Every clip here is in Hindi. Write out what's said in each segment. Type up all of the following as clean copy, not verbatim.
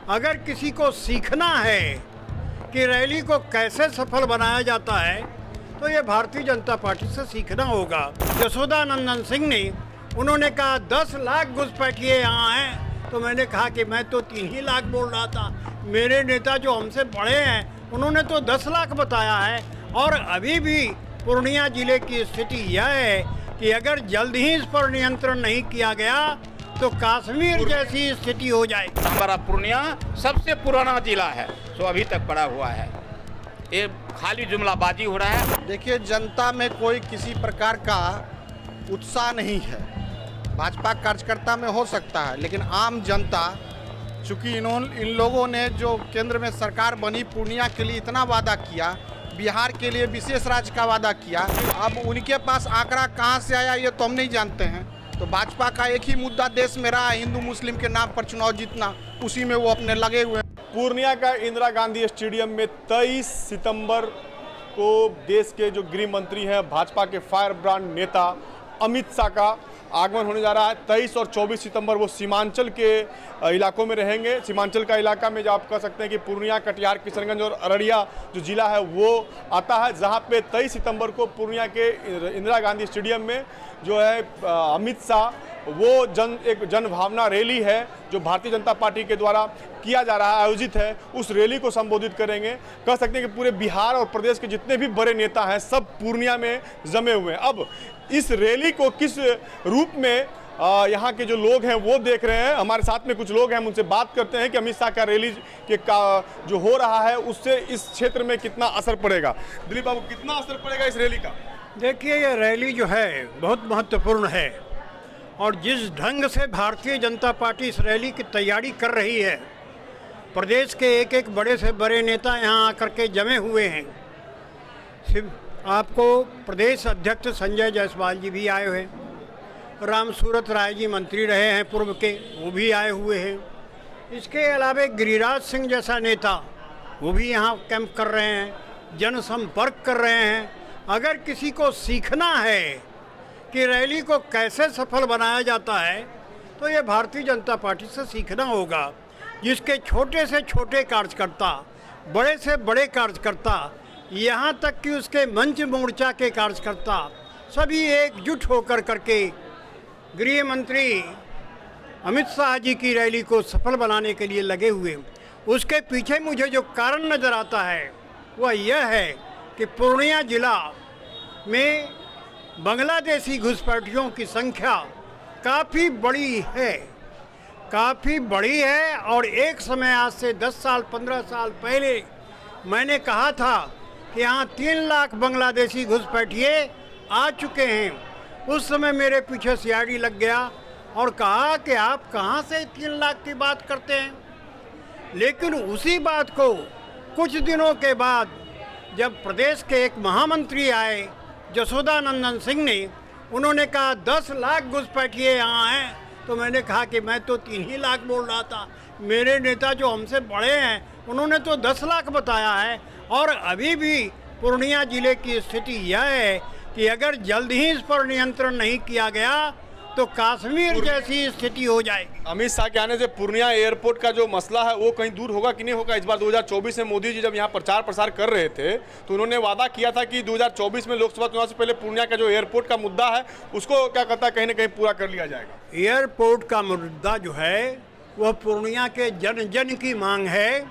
अगर किसी को सीखना है कि रैली को कैसे सफल बनाया जाता है तो ये भारतीय जनता पार्टी से सीखना होगा। यशोदानंदन सिंह ने उन्होंने कहा 10 लाख घुसपैठिए यहाँ हैं, तो मैंने कहा कि मैं तो 3 ही लाख बोल रहा था। मेरे नेता जो हमसे बड़े हैं उन्होंने तो 10 लाख बताया है। और अभी भी पूर्णिया जिले की स्थिति यह है कि अगर जल्द ही इस पर नियंत्रण नहीं किया गया तो कश्मीर जैसी स्थिति हो जाए। हमारा पूर्णिया सबसे पुराना जिला है, सो अभी तक पड़ा हुआ है। ये खाली जुमलाबाजी हो रहा है। देखिए, जनता में कोई किसी प्रकार का उत्साह नहीं है। भाजपा कार्यकर्ता में हो सकता है, लेकिन आम जनता, चूँकि इन लोगों ने जो केंद्र में सरकार बनी, पूर्णिया के लिए इतना वादा किया, बिहार के लिए विशेष राज्य का वादा किया, अब उनके पास आंकड़ा कहाँ से आया ये तो हम नहीं जानते हैं। तो भाजपा का एक ही मुद्दा देश में रहा, हिंदू मुस्लिम के नाम पर चुनाव जीतना, उसी में वो अपने लगे हुए हैं। पूर्णिया का इंदिरा गांधी स्टेडियम में 23 सितंबर को देश के जो गृह मंत्री हैं, भाजपा के फायर ब्रांड नेता अमित शाह का आगमन होने जा रहा है। 23 और 24 सितंबर वो सीमांचल के इलाकों में रहेंगे। सीमांचल का इलाका में जो आप कह सकते हैं कि पूर्णिया, कटिहार, किशनगंज और अररिया जो जिला है वो आता है, जहां पे 23 सितंबर को पूर्णिया के इंदिरा गांधी स्टेडियम में जो है अमित शाह वो एक जन भावना रैली है जो भारतीय जनता पार्टी के द्वारा किया जा रहा है, आयोजित है, उस रैली को संबोधित करेंगे। कह सकते हैं कि पूरे बिहार और प्रदेश के जितने भी बड़े नेता हैं सब पूर्णिया में जमे हुए हैं। अब इस रैली को किस रूप में यहाँ के जो लोग हैं वो देख रहे हैं। हमारे साथ में कुछ लोग हैं, हम उनसे बात करते हैं कि अमित शाह का रैली जो हो रहा है उससे इस क्षेत्र में कितना असर पड़ेगा। दिलीप बाबू, कितना असर पड़ेगा इस रैली का? देखिए, ये रैली जो है बहुत महत्वपूर्ण है और जिस ढंग से भारतीय जनता पार्टी इस रैली की तैयारी कर रही है, प्रदेश के एक एक बड़े से बड़े नेता यहाँ आकर के जमे हुए हैं। सिर्फ आपको प्रदेश अध्यक्ष संजय जायसवाल जी भी आए हुए हैं, राम सूरत राय जी मंत्री रहे हैं पूर्व के, वो भी आए हुए हैं। इसके अलावा गिरिराज सिंह जैसा नेता वो भी यहाँ कैंप कर रहे हैं, जनसंपर्क कर रहे हैं। अगर किसी को सीखना है कि रैली को कैसे सफल बनाया जाता है तो ये भारतीय जनता पार्टी से सीखना होगा, जिसके छोटे से छोटे कार्यकर्ता, बड़े से बड़े कार्यकर्ता, यहाँ तक कि उसके मंच मोर्चा के कार्यकर्ता सभी एकजुट होकर करके गृह मंत्री अमित शाह जी की रैली को सफल बनाने के लिए लगे हुए। उसके पीछे मुझे जो कारण नज़र आता है वह यह है कि पूर्णिया जिला में बांग्लादेशी घुसपैठियों की संख्या काफ़ी बड़ी है और एक समय आज से 10 साल 15 साल पहले मैंने कहा था कि यहाँ 3 लाख बांग्लादेशी घुसपैठिए आ चुके हैं। उस समय मेरे पीछे सीआईडी लग गया और कहा कि आप कहाँ से 3 लाख की बात करते हैं। लेकिन उसी बात को कुछ दिनों के बाद जब प्रदेश के एक महामंत्री आए यशोदानंदन सिंह ने, उन्होंने कहा 10 लाख घुसपैठिए यहाँ हैं, तो मैंने कहा कि मैं तो 3 ही लाख बोल रहा था। मेरे नेता जो हमसे बड़े हैं उन्होंने तो 10 लाख बताया है। और अभी भी पूर्णिया जिले की स्थिति यह है कि अगर जल्द ही इस पर नियंत्रण नहीं किया गया तो कश्मीर जैसी स्थिति हो जाएगी। अमित शाह के आने से पूर्णिया एयरपोर्ट का जो मसला है वो कहीं दूर होगा कि नहीं होगा? इस बार 2024 में मोदी जी जब यहाँ प्रचार प्रसार कर रहे थे तो उन्होंने वादा किया था कि 2024 में लोकसभा चुनाव से पहले पूर्णिया का जो एयरपोर्ट का मुद्दा है उसको क्या कहता है कहीं ना कहीं पूरा कर लिया जाएगा। एयरपोर्ट का मुद्दा जो है वह पूर्णिया के जन जन की मांग है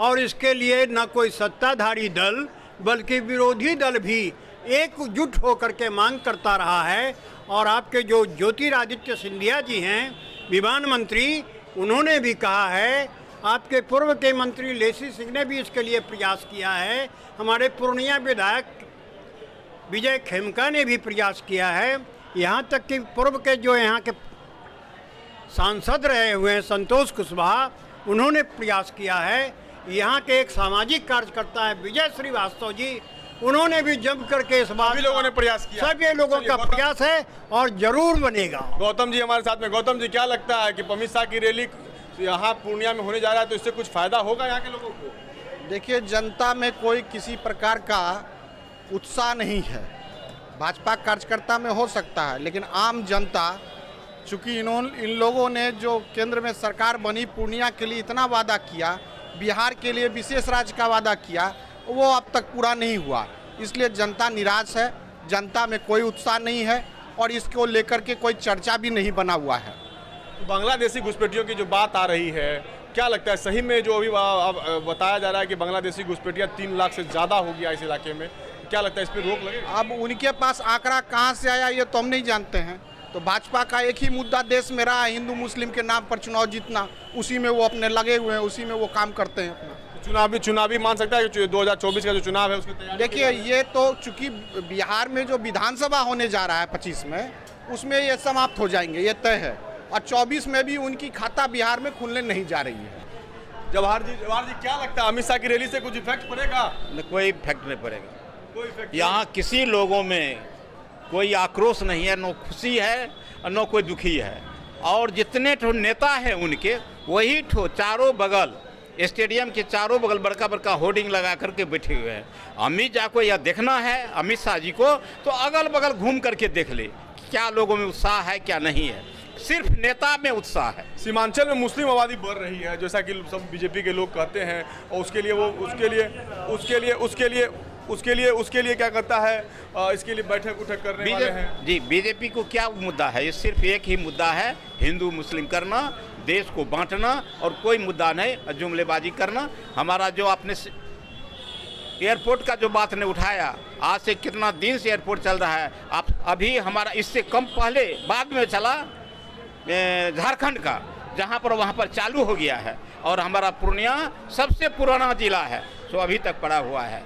और इसके लिए न कोई सत्ताधारी दल बल्कि विरोधी दल भी एकजुट होकर के मांग करता रहा है। और आपके जो ज्योतिरादित्य सिंधिया जी हैं विमान मंत्री, उन्होंने भी कहा है, आपके पूर्व के मंत्री लेसी सिंह ने भी इसके लिए प्रयास किया है, हमारे पूर्णिया विधायक विजय खेमका ने भी प्रयास किया है, यहाँ तक कि पूर्व के जो यहाँ के सांसद रहे हुए हैं संतोष कुशवाहा, उन्होंने प्रयास किया है। यहाँ के एक सामाजिक कार्यकर्ता है विजय श्रीवास्तव जी, उन्होंने भी जम करके इस बात, सभी लोगों ने प्रयास किया, सभी लोगों का प्रयास है और जरूर बनेगा। गौतम जी हमारे साथ में। गौतम जी, क्या लगता है कि अमित शाह की रैली यहाँ पूर्णिया में होने जा रहा है तो इससे कुछ फायदा होगा यहाँ के लोगों को? देखिए, जनता में कोई किसी प्रकार का उत्साह नहीं है। भाजपा कार्यकर्ता में हो सकता है, लेकिन आम जनता, चूँकि इन लोगों ने जो केंद्र में सरकार बनी पूर्णिया के लिए इतना वादा किया, बिहार के लिए विशेष राज्य का वादा किया, वो अब तक पूरा नहीं हुआ। इसलिए जनता निराश है, जनता में कोई उत्साह नहीं है और इसको लेकर के कोई चर्चा भी नहीं बना हुआ है। बांग्लादेशी घुसपैठियों की जो बात आ रही है, क्या लगता है सही में जो अभी बताया जा रहा है कि बांग्लादेशी घुसपैठियाँ 3 लाख से ज़्यादा हो गया इस इलाके में, क्या लगता है इस पर रोक लगेगा? अब उनके पास आंकड़ा कहाँ से आया ये तो हम नहीं जानते हैं। तो भाजपा का एक ही मुद्दा देश में रहा है, हिंदू मुस्लिम के नाम पर चुनाव जीतना, उसी में वो अपने लगे हुए हैं, उसी में वो काम करते हैं अपना। चुनावी मान सकता है कि 2024 का जो चुनाव है उसकी तैयारी? देखिए, ये तो चूंकि बिहार में जो विधानसभा होने जा रहा है 25 में, उसमें ये समाप्त हो जाएंगे, ये तय है। और 24 में भी उनकी खाता बिहार में खुलने नहीं जा रही है। जवाहर जी क्या लगता है अमित शाह की रैली से कुछ इफेक्ट पड़ेगा? कोई इफेक्ट नहीं पड़ेगा। कोई इफेक्ट यहाँ किसी लोगों में कोई आक्रोश नहीं है, न खुशी है और न कोई दुखी है। और जितने ठो नेता हैं उनके, वही ठो चारों बगल स्टेडियम के चारों बगल बड़का बड़का होर्डिंग लगा करके बैठे हुए हैं। अमित शाह को यह देखना है, अमित शाह जी को, तो अगल बगल घूम करके देख ले क्या लोगों में उत्साह है क्या नहीं है। सिर्फ नेता में उत्साह है। सीमांचल में मुस्लिम आबादी बढ़ रही है जैसा कि सब बीजेपी के लोग कहते हैं, और उसके लिए क्या करता है, इसके लिए बैठक उठक करने वाले हैं। जी, बीजेपी को क्या मुद्दा है? ये सिर्फ एक ही मुद्दा है, हिंदू मुस्लिम करना, देश को बांटना, और कोई मुद्दा नहीं जुमलेबाजी करना। हमारा जो आपने एयरपोर्ट का जो बात ने उठाया, आज से कितना दिन से एयरपोर्ट चल रहा है, आप अभी हमारा इससे कम पहले बाद में चला झारखंड का, जहां पर वहां पर चालू हो गया है। और हमारा पूर्णिया सबसे पुराना जिला है, सो अभी तक पड़ा हुआ है।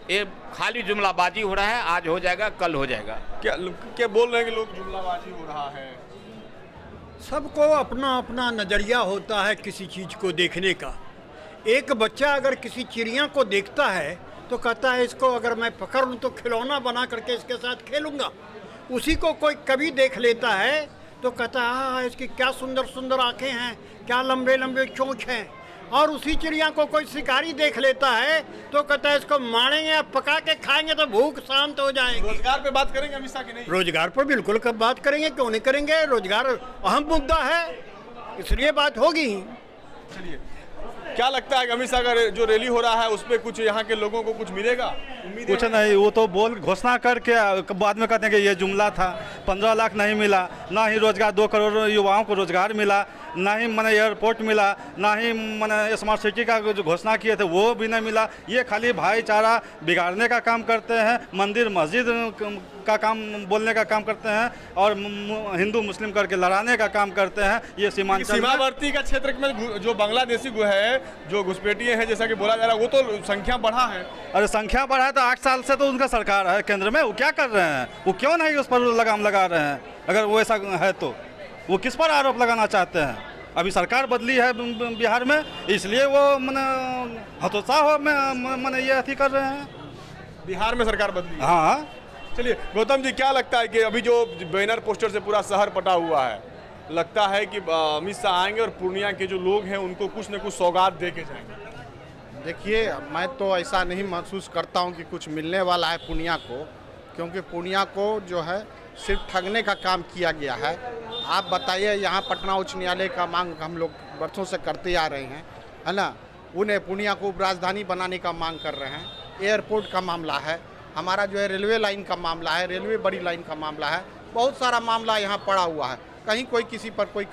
ये खाली जुमलाबाजी हो रहा है, आज हो जाएगा कल हो जाएगा। क्या बोल रहे हैं कि लोग जुमलाबाजी हो रहा है? सबको अपना अपना नज़रिया होता है किसी चीज़ को देखने का। एक बच्चा अगर किसी चिड़िया को देखता है तो कहता है इसको अगर मैं पकड़ लूँ तो खिलौना बना करके इसके साथ खेलूँगा। उसी को कोई कभी देख लेता है तो कहता है हाँ इसकी क्या सुंदर सुंदर आँखें हैं, क्या लंबे लंबे चोंच हैं। और उसी चिड़िया को कोई शिकारी देख लेता है तो कहता है इसको मारेंगे या पका के खाएंगे तो भूख शांत हो जाएगी। रोजगार पे बात करेंगे अमित शाह की? नहीं, रोजगार पर बिल्कुल कब बात करेंगे, क्यों नहीं करेंगे। रोजगार अहम मुद्दा है, इसलिए बात होगी। चलिए, क्या लगता है कि अमित शाह का जो रैली हो रहा है उस पर कुछ यहाँ के लोगों को कुछ मिलेगा? कुछ नहीं, वो तो बोल घोषणा करके बाद में कहते हैं कि ये जुमला था। 15 लाख नहीं मिला, ना ही रोजगार 2 करोड़ युवाओं को रोजगार मिला, ना ही मैंने एयरपोर्ट मिला, ना ही मैंने स्मार्ट सिटी का जो घोषणा किए थे वो भी नहीं मिला। ये खाली भाईचारा बिगाड़ने का काम करते हैं, मंदिर मस्जिद का काम बोलने का काम करते हैं, और हिंदू मुस्लिम करके लड़ाने का काम करते हैं। ये सीमावर्ती का क्षेत्र में जो बांग्लादेशी है, जो घुसपैठिए हैं, जैसा कि बोला जा रहा है, वो तो संख्या बढ़ा है। अरे संख्या बढ़ा है तो 8 साल से तो उनका सरकार है केंद्र में, वो क्या कर रहे हैं? वो क्यों नहीं उस पर लगाम लगा रहे हैं? अगर वो ऐसा है तो वो किस पर आरोप लगाना चाहते हैं? अभी सरकार बदली है बिहार में, इसलिए वो मैंने हतोत्साह हो मैंने ये अथी कर रहे हैं। बिहार में सरकार बदली? हाँ। चलिए गौतम जी, क्या लगता है कि अभी जो बैनर पोस्टर से पूरा शहर पटा हुआ है, लगता है कि अमित शाह आएंगे और पूर्णिया के जो लोग हैं उनको कुछ न कुछ सौगात दे के जाएंगे? देखिए, मैं तो ऐसा नहीं महसूस करता हूं कि कुछ मिलने वाला है पूर्णिया को, क्योंकि पूर्णिया को जो है सिर्फ ठगने का काम किया गया है। आप बताइए, यहाँ पटना उच्च न्यायालय का मांग हम लोग वर्षों से करते आ रहे हैं, है ना। उन्हें पूर्णिया को उपराजधानी बनाने का मांग कर रहे हैं। एयरपोर्ट का मामला है, हमारा जो है रेलवे लाइन का मामला है, रेलवे बड़ी लाइन का मामला है, बहुत सारा मामला यहाँ पड़ा हुआ है। कहीं कोई किसी पर कोई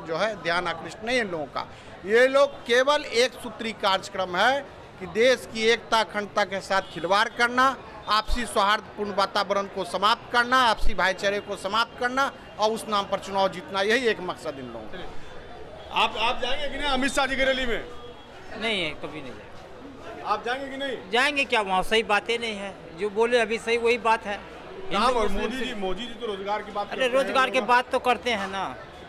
जो है ध्यान आकृष्ट नहीं है इन लोगों का। ये लोग केवल एक सूत्री कार्यक्रम है कि देश की एकता अखंडता के साथ खिलवाड़ करना, आपसी सौहार्दपूर्ण वातावरण को समाप्त करना, आपसी भाईचारे को समाप्त करना और उस नाम पर चुनाव जीतना, यही एक मकसद इन लोगों का। आप जाएंगे कि नहीं अमित शाह जी की रैली में? नहीं है, कभी नहीं जाएंगे। आप जाएंगे कि नहीं? जाएंगे क्या, वहाँ सही बातें नहीं है, जो बोले अभी सही वही बात है। मोदी जी तो रोजगार की बात। अरे रोजगार की बात तो करते हैं ना,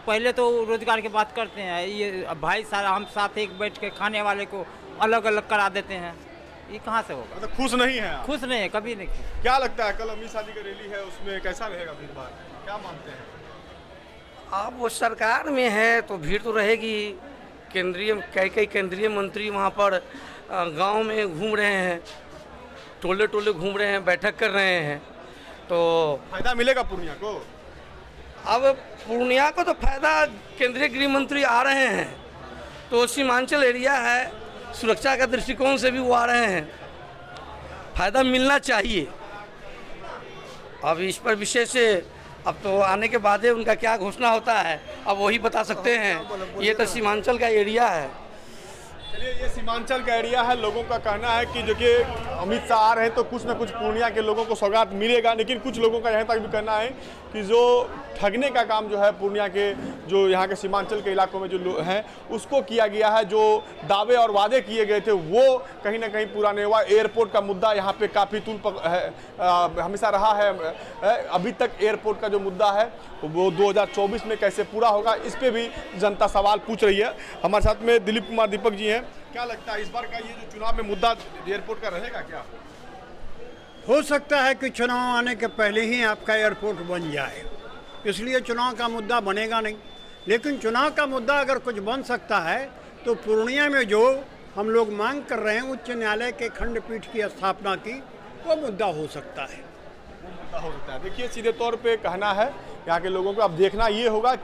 पहले तो रोजगार की बात करते हैं। ये भाई सारा हम साथ एक बैठ के खाने वाले को अलग अलग करा देते हैं, ये कहाँ से होगा? तो खुश नहीं है आप? खुश नहीं है, कभी नहीं। क्या लगता है कल अमित शाह जी की रैली है, उसमें कैसा रहेगा भीड़ भाड़, क्या मानते हैं? अब वो सरकार में है तो भीड़ तो रहेगी। कई केंद्रीय मंत्री वहाँ पर गांव में घूम रहे हैं, टोले टोले घूम रहे हैं, बैठक कर रहे हैं, तो फायदा मिलेगा पूर्णिया को? अब पूर्णिया को तो फायदा, केंद्रीय गृह मंत्री आ रहे हैं तो सीमांचल एरिया है, सुरक्षा का दृष्टिकोण से भी वो आ रहे हैं, फायदा मिलना चाहिए। अब इस पर विशेष अब तो आने के बाद ही उनका क्या घोषणा होता है अब वही बता सकते हैं। ये तो सीमांचल का एरिया है। चलिए, ये सीमांचल का एरिया है। लोगों का कहना है कि जो कि अमित शाह आ रहे हैं तो कुछ ना कुछ पूर्णिया के लोगों को सौगात मिलेगा, लेकिन कुछ लोगों का यहाँ तक भी कहना है कि जो ठगने का काम जो है पूर्णिया के, जो यहाँ के सीमांचल के इलाकों में जो लोग हैं उसको किया गया है। जो दावे और वादे किए गए थे वो कहीं ना कहीं पूरा नहीं हुआ। एयरपोर्ट का मुद्दा यहाँ पे काफ़ी हमेशा रहा है। अभी तक एयरपोर्ट का जो मुद्दा है वो 2024 में कैसे पूरा होगा, इस पर भी जनता सवाल पूछ रही है। हमारे साथ में दिलीप कुमार दीपक जी हैं। क्या लगता है इस बार का ये जो चुनाव में मुद्दा एयरपोर्ट का रहेगा क्या? हो सकता है कि चुनाव आने के पहले ही आपका एयरपोर्ट बन जाए, इसलिए चुनाव का मुद्दा बनेगा नहीं। लेकिन चुनाव का मुद्दा अगर कुछ बन सकता है तो पूर्णिया में जो हम लोग मांग कर रहे हैं उच्च न्यायालय के खंडपीठ की स्थापना की, वो मुद्दा हो सकता है। हो सकता है। देखिए, सीधे तौर पे कहना है यहाँ के लोगों को। अब देखना ये होगा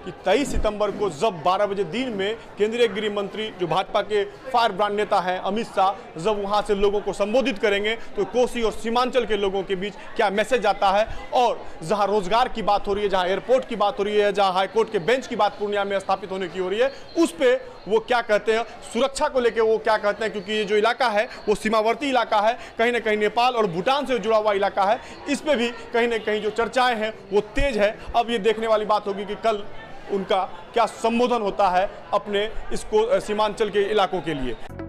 कि 23 सितंबर को जब 12 बजे दिन में केंद्रीय गृह मंत्री जो भाजपा के फायर ब्रांड नेता हैं अमित शाह जब वहाँ से लोगों को संबोधित करेंगे तो कोसी और सीमांचल के लोगों के बीच क्या मैसेज आता है। और जहाँ रोजगार की बात हो रही है, जहाँ एयरपोर्ट की बात हो रही है, जहाँ हाईकोर्ट के बेंच की बात पूर्णिया में स्थापित होने की हो रही है, उस पर वो क्या कहते हैं, सुरक्षा को लेकर वो क्या कहते हैं। क्योंकि ये जो इलाका है वो सीमावर्ती इलाका है, कहीं ना कहीं नेपाल और भूटान से जुड़ा हुआ इलाका है। इस पर भी कहीं ना कहीं जो चर्चाएं हैं वो तेज है। अब ये देखने वाली बात होगी कि कल उनका क्या संबोधन होता है अपने इसको सीमांचल के इलाकों के लिए।